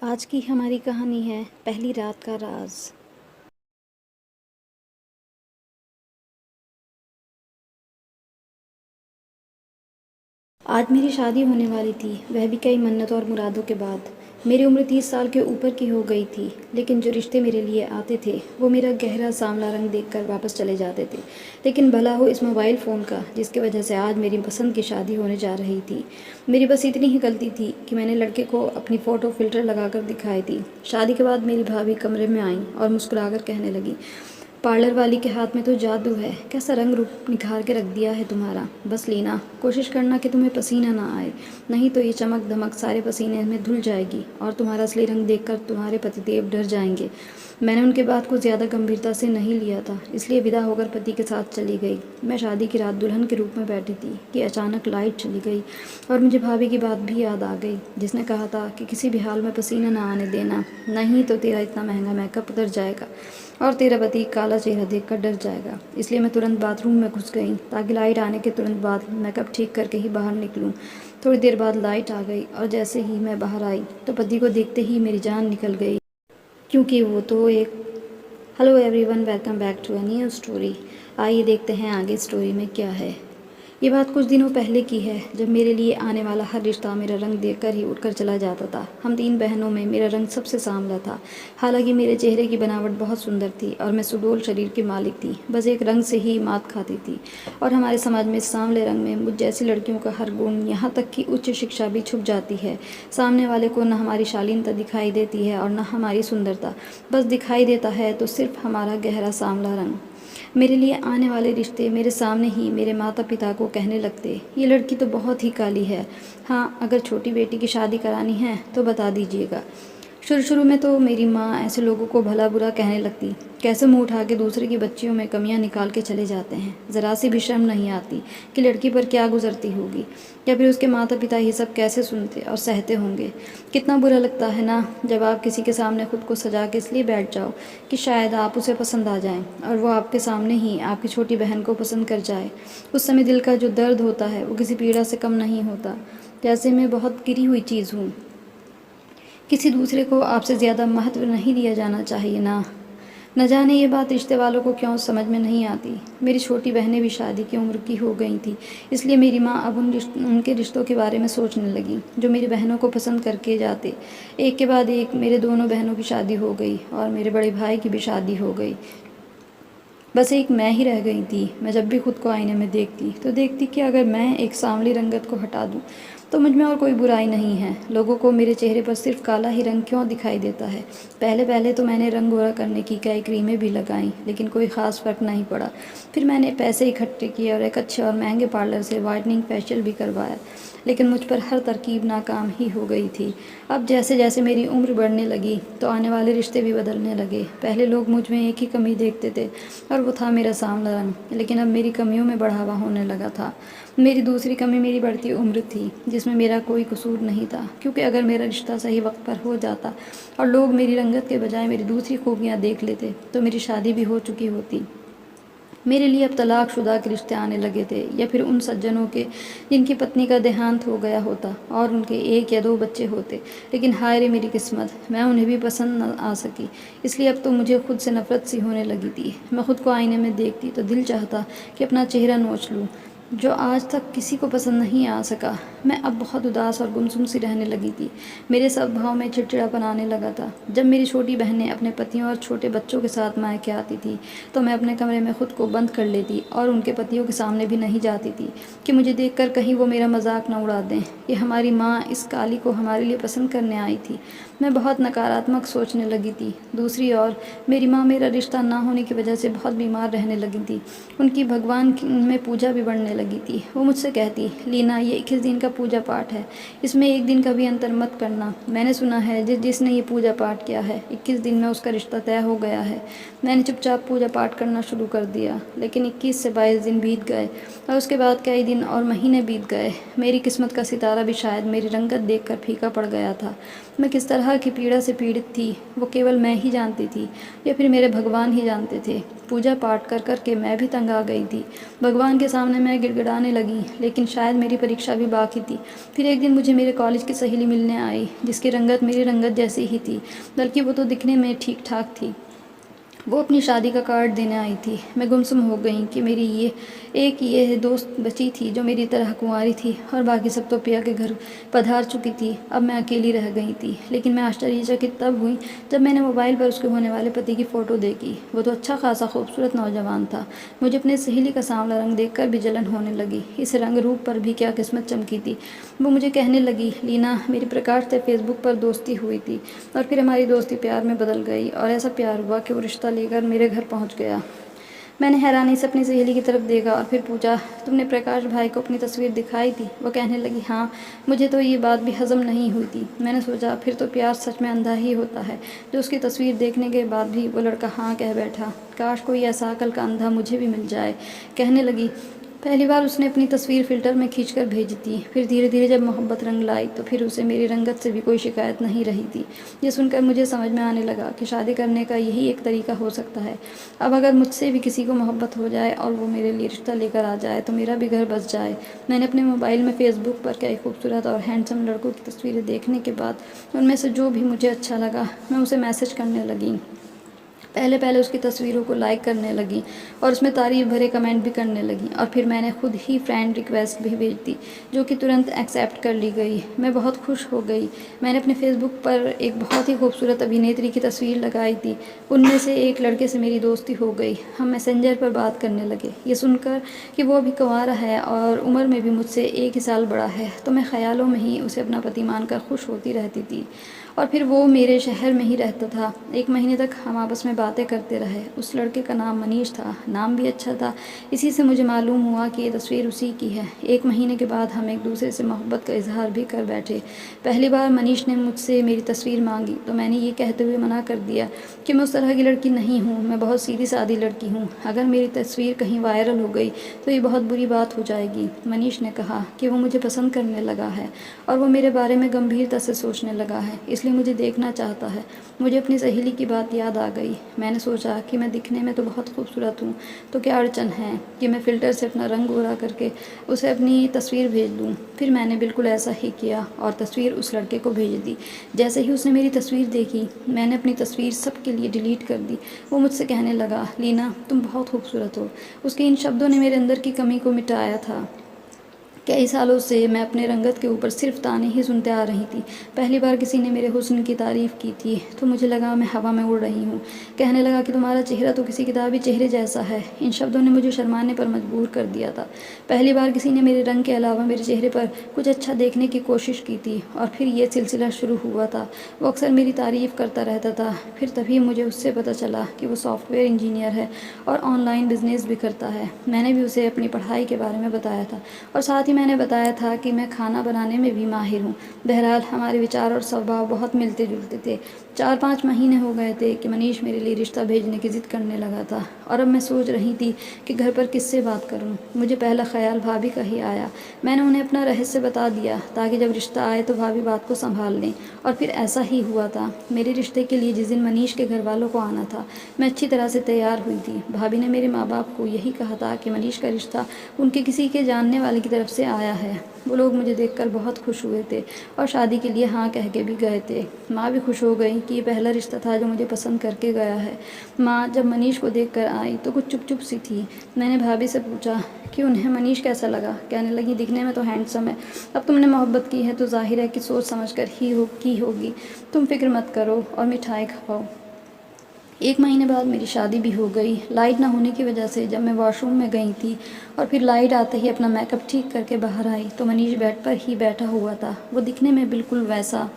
आज की हमारी कहानी है पहली रात का राज। आज मेरी शादी होने वाली थी, वह भी कई मन्नतों और मुरादों के बाद। मेरी उम्र 30 साल के ऊपर की हो गई थी, लेकिन जो रिश्ते मेरे लिए आते थे वो मेरा गहरा सांवला रंग देखकर वापस चले जाते थे। लेकिन भला हो इस मोबाइल फ़ोन का, जिसकी वजह से आज मेरी पसंद की शादी होने जा रही थी। मेरी बस इतनी ही गलती थी कि मैंने लड़के को अपनी फ़ोटो फ़िल्टर लगाकर दिखाई थी। शादी के बाद मेरी भाभी कमरे में आई और मुस्कुराकर कहने लगी, पार्लर वाली के हाथ में तो जादू है, कैसा रंग रूप निखार के रख दिया है तुम्हारा। बस लीना, कोशिश करना कि तुम्हें पसीना ना आए, नहीं तो ये चमक धमक सारे पसीने में धुल जाएगी और तुम्हारा असली रंग देखकर तुम्हारे पतिदेव डर जाएंगे। मैंने उनके बात को ज़्यादा गंभीरता से नहीं लिया था, इसलिए विदा होकर पति के साथ चली गई। मैं शादी की रात दुल्हन के रूप में बैठी थी कि अचानक लाइट चली गई और मुझे भाभी की बात भी याद आ गई, जिसने कहा था कि किसी भी हाल में पसीना ना आने देना, नहीं तो तेरा इतना महंगा मेकअप उतर जाएगा और तेरा पति काला चेहरा देखकर डर जाएगा। इसलिए मैं तुरंत बाथरूम में घुस गई ताकि लाइट आने के तुरंत बाद मेकअप ठीक करके ही बाहर निकलूं। थोड़ी देर बाद लाइट आ गई और जैसे ही मैं बाहर आई तो पति को देखते ही मेरी जान निकल गई, क्योंकि वो तो एक। Hello everyone, welcome back to a new story. आइए देखते हैं आगे स्टोरी में क्या है। ये बात कुछ दिनों पहले की है, जब मेरे लिए आने वाला हर रिश्ता मेरा रंग देखकर ही उठकर चला जाता था। हम 3 बहनों में मेरा रंग सबसे सांवला था। हालांकि मेरे चेहरे की बनावट बहुत सुंदर थी और मैं सुडौल शरीर की मालिक थी, बस एक रंग से ही मात खाती थी। और हमारे समाज में सांवले रंग में मुझ जैसी लड़कियों का हर गुण, यहाँ तक कि उच्च शिक्षा भी छुप जाती है। सामने वाले को न हमारी शालीनता दिखाई देती है और न हमारी सुंदरता, बस दिखाई देता है तो सिर्फ हमारा गहरा सांवला रंग। मेरे लिए आने वाले रिश्ते मेरे सामने ही मेरे माता पिता को कहने लगते, ये लड़की तो बहुत ही काली है। हाँ, अगर छोटी बेटी की शादी करानी है तो बता दीजिएगा। शुरू शुरू में तो मेरी माँ ऐसे लोगों को भला बुरा कहने लगती, कैसे मुंह उठा के दूसरे की बच्चियों में कमियां निकाल के चले जाते हैं। ज़रा सी भी शर्म नहीं आती कि लड़की पर क्या गुजरती होगी, या फिर उसके माता पिता ये सब कैसे सुनते और सहते होंगे। कितना बुरा लगता है ना, जब आप किसी के सामने खुद को सजा के इसलिए बैठ जाओ कि शायद आप उसे पसंद आ जाएं और वो आपके सामने ही आपकी छोटी बहन को पसंद कर जाए। उस समय दिल का जो दर्द होता है वो किसी पीड़ा से कम नहीं होता। जैसे मैं बहुत गिरी हुई चीज़ हूँ, किसी दूसरे को आपसे ज़्यादा महत्व नहीं दिया जाना चाहिए ना। न जाने ये बात रिश्ते वालों को क्यों समझ में नहीं आती। मेरी छोटी बहनें भी शादी की उम्र की हो गई थी, इसलिए मेरी माँ अब उनके रिश्तों के बारे में सोचने लगी जो मेरी बहनों को पसंद करके जाते। एक के बाद एक मेरे दोनों बहनों की शादी हो गई और मेरे बड़े भाई की भी शादी हो गई। बस एक मैं ही रह गई थी। मैं जब भी खुद को आईने में देखती तो देखती कि अगर मैं एक सांवली रंगत को हटा दूं तो मुझ में और कोई बुराई नहीं है। लोगों को मेरे चेहरे पर सिर्फ काला ही रंग क्यों दिखाई देता है। पहले पहले तो मैंने रंग गोरा करने की कई क्रीमें भी लगाईं, लेकिन कोई ख़ास फ़र्क नहीं पड़ा। फिर मैंने पैसे इकट्ठे किए और एक अच्छे और महंगे पार्लर से वाइटनिंग फेशियल भी करवाया, लेकिन मुझ पर हर तरकीब नाकाम ही हो गई थी। अब जैसे जैसे मेरी उम्र बढ़ने लगी तो आने वाले रिश्ते भी बदलने लगे। पहले लोग मुझ में एक ही कमी देखते थे और वो था मेरा सांवला रंग, लेकिन अब मेरी कमियों में बढ़ावा होने लगा था। मेरी दूसरी कमी मेरी बढ़ती उम्र थी, जिसमें मेरा कोई कसूर नहीं था, क्योंकि अगर मेरा रिश्ता सही वक्त पर हो जाता और लोग मेरी रंगत के बजाय मेरी दूसरी खूबियाँ देख लेते तो मेरी शादी भी हो चुकी होती। मेरे लिए अब तलाकशुदा के रिश्ते आने लगे थे, या फिर उन सज्जनों के जिनकी पत्नी का देहांत हो गया होता और उनके 1 या 2 बच्चे होते। लेकिन हाय रे मेरी किस्मत, मैं उन्हें भी पसंद न आ सकी। इसलिए अब तो मुझे खुद से नफरत सी होने लगी थी। मैं खुद को आईने में देखती तो दिल चाहता कि अपना चेहरा नोच लूँ, जो आज तक किसी को पसंद नहीं आ सका। मैं अब बहुत उदास और गुमसुम सी रहने लगी थी। मेरे स्वभाव में चिड़चिड़ापन आने लगा था। जब मेरी छोटी बहनें अपने पतियों और छोटे बच्चों के साथ मायके आती थी तो मैं अपने कमरे में खुद को बंद कर लेती और उनके पतियों के सामने भी नहीं जाती थी कि मुझे देखकर कहीं वो मेरा मजाक न उड़ा दें कि हमारी माँ इस काली को हमारे लिए पसंद करने आई थी। मैं बहुत नकारात्मक सोचने लगी थी। दूसरी ओर मेरी माँ मेरा रिश्ता ना होने की वजह से बहुत बीमार रहने लगी थी। उनकी भगवान में पूजा भी बढ़ने लगी थी। वो मुझसे कहती, लीना ये 21 दिन का पूजा पाठ है, इसमें एक दिन का भी अंतर मत करना। मैंने सुना है जिसने ये पूजा पाठ किया है 21 दिन में उसका रिश्ता तय हो गया है। मैंने चुपचाप पूजा पाठ करना शुरू कर दिया, लेकिन 21 से 22 दिन बीत गए और उसके बाद कई दिन और महीने बीत गए। मेरी किस्मत का सितारा भी शायद मेरी रंगत देखकर फीका पड़ गया था। मैं किस तरह की पीड़ा से पीड़ित थी वो केवल मैं ही जानती थी, या फिर मेरे भगवान ही जानते थे। पूजा पाठ कर कर के मैं भी तंग आ गई थी। भगवान के सामने मैं गिड़गिड़ाने लगी, लेकिन शायद मेरी परीक्षा भी बाकी थी। फिर एक दिन मुझे मेरे कॉलेज की सहेली मिलने आई, जिसकी रंगत मेरी रंगत जैसी ही थी, बल्कि वो तो दिखने में ठीक ठाक थी। वो अपनी शादी का कार्ड देने आई थी। मैं गुमसुम हो गई कि मेरी ये दोस्त बची थी जो मेरी तरह कुंवारी थी, और बाकी सब तो पिया के घर पधार चुकी थी। अब मैं अकेली रह गई थी। लेकिन मैं आश्चर्यचकित तब हुई जब मैंने मोबाइल पर उसके होने वाले पति की फ़ोटो देखी। वो तो अच्छा खासा खूबसूरत नौजवान था। मुझे अपने सहेली का सांवला रंग देखकर भी जलन होने लगी। इस रंग रूप पर भी क्या किस्मत चमकी थी। वो मुझे कहने लगी, लीना, मेरी प्रकाश से फेसबुक पर दोस्ती हुई थी, और फिर हमारी दोस्ती प्यार में बदल गई, और ऐसा प्यार हुआ कि वो रिश्ता लेकर मेरे घर पहुंच गया। मैंने हैरानी से अपनी सहेली की तरफ देखा और फिर पूछा, तुमने प्रकाश भाई को अपनी तस्वीर दिखाई थी? वो कहने लगी, हाँ। मुझे तो ये बात भी हजम नहीं हुई थी। मैंने सोचा, फिर तो प्यार सच में अंधा ही होता है, जो उसकी तस्वीर देखने के बाद भी वो लड़का हाँ कह बैठा। काश कोई ऐसा अकल का अंधा मुझे भी मिल जाए। कहने लगी, पहली बार उसने अपनी तस्वीर फ़िल्टर में खींचकर भेजी थी। फिर धीरे धीरे जब मोहब्बत रंग लाई तो फिर उसे मेरी रंगत से भी कोई शिकायत नहीं रही थी। ये सुनकर मुझे समझ में आने लगा कि शादी करने का यही एक तरीका हो सकता है। अब अगर मुझसे भी किसी को मोहब्बत हो जाए और वो मेरे लिए रिश्ता लेकर आ जाए तो मेरा भी घर बस जाए। मैंने अपने मोबाइल में फ़ेसबुक पर कई खूबसूरत और हैंडसम लड़कों की तस्वीरें देखने के बाद उनमें से जो भी मुझे अच्छा लगा मैं उसे मैसेज करने लगी। पहले पहले उसकी तस्वीरों को लाइक करने लगी और उसमें तारीफ़ भरे कमेंट भी करने लगी, और फिर मैंने खुद ही फ्रेंड रिक्वेस्ट भी भेज दी, जो कि तुरंत एक्सेप्ट कर ली गई। मैं बहुत खुश हो गई। मैंने अपने फेसबुक पर एक बहुत ही खूबसूरत अभिनेत्री की तस्वीर लगाई थी। उनमें से एक लड़के से मेरी दोस्ती हो गई। हम मैसेंजर पर बात करने लगे। ये सुनकर कि वो अभी कुंवारा है और उम्र में भी मुझसे एक ही साल बड़ा है, तो मैं ख्यालों में ही उसे अपना पति मानकर खुश होती रहती थी। और फिर वो मेरे शहर में ही रहता था। 1 महीने तक हम आपस में बातें करते रहे। उस लड़के का नाम मनीष था। नाम भी अच्छा था। इसी से मुझे मालूम हुआ कि ये तस्वीर उसी की है। 1 महीने के बाद हम एक दूसरे से मोहब्बत का इजहार भी कर बैठे। पहली बार मनीष ने मुझसे मेरी तस्वीर मांगी तो मैंने ये कहते हुए मना कर दिया कि मैं उस तरह की लड़की नहीं हूँ। मैं बहुत सीधी सादी लड़की हूँ। अगर मेरी तस्वीर कहीं वायरल हो गई तो ये बहुत बुरी बात हो जाएगी। मनीष ने कहा कि वो मुझे पसंद करने लगा है और वो मेरे बारे में गंभीरता से सोचने लगा है, इसलिए मुझे देखना चाहता है। मुझे अपनी सहेली की बात याद आ गई। मैंने सोचा कि मैं दिखने में तो बहुत खूबसूरत हूँ, तो क्या अड़चन है कि मैं फ़िल्टर से अपना रंग गोरा करके उसे अपनी तस्वीर भेज दूँ। फिर मैंने बिल्कुल ऐसा ही किया और तस्वीर उस लड़के को भेज दी। जैसे ही उसने मेरी तस्वीर देखी, मैंने अपनी तस्वीर सबके लिए डिलीट कर दी। वो मुझसे कहने लगा, लीना, तुम बहुत खूबसूरत हो। उसके इन शब्दों ने मेरे अंदर की कमी को मिटाया था। कई सालों से मैं अपने रंगत के ऊपर सिर्फ ताने ही सुनते आ रही थी। पहली बार किसी ने मेरे हुस्न की तारीफ़ की थी तो मुझे लगा मैं हवा में उड़ रही हूँ। कहने लगा कि तुम्हारा चेहरा तो किसी किताबी चेहरे जैसा है। इन शब्दों ने मुझे शर्माने पर मजबूर कर दिया था। पहली बार किसी ने मेरे रंग के अलावा मेरे चेहरे पर कुछ अच्छा देखने की कोशिश की थी, और फिर ये सिलसिला शुरू हुआ था। वो अक्सर मेरी तारीफ़ करता रहता था। फिर तभी मुझे उससे पता चला कि वो सॉफ्टवेयर इंजीनियर है और ऑनलाइन बिजनेस भी करता है। मैंने भी उसे अपनी पढ़ाई के बारे में बताया था, और साथ ही मैंने बताया था कि मैं खाना बनाने में भी माहिर हूँ। बहरहाल हमारे विचार और स्वभाव बहुत मिलते जुलते थे। 4-5 महीने हो गए थे कि मनीष मेरे लिए रिश्ता भेजने की ज़िद करने लगा था, और अब मैं सोच रही थी कि घर पर किससे बात करूं। मुझे पहला ख्याल भाभी का ही आया। मैंने उन्हें अपना रहस्य बता दिया ताकि जब रिश्ता आए तो भाभी बात को संभाल लें, और फिर ऐसा ही हुआ था। मेरे रिश्ते के लिए जिस दिन मनीष के घर वालों को आना था, मैं अच्छी तरह से तैयार हुई थी। भाभी ने मेरे माँ बाप को यही कहा था कि मनीष का रिश्ता उनके किसी के जानने वाले की तरफ से आया है। वो लोग मुझे देखकर बहुत खुश हुए थे और शादी के लिए हाँ कह के भी गए थे। माँ भी खुश हो गई कि ये पहला रिश्ता था जो मुझे पसंद करके गया है। माँ जब मनीष को देखकर आई तो कुछ चुप चुप सी थी। मैंने भाभी से पूछा कि उन्हें मनीष कैसा लगा। कहने लगी, दिखने में तो हैंडसम है। अब तुमने मोहब्बत की है तो जाहिर है कि सोच समझ कर ही की होगी। तुम फिक्र मत करो और मिठाई खाओ। 1 महीने बाद मेरी शादी भी हो गई। लाइट ना होने की वजह से जब मैं वॉशरूम में गई थी और फिर लाइट आते ही अपना मेकअप ठीक करके बाहर आई तो मनीष बेड पर ही बैठा हुआ था। वो दिखने में बिल्कुल वैसा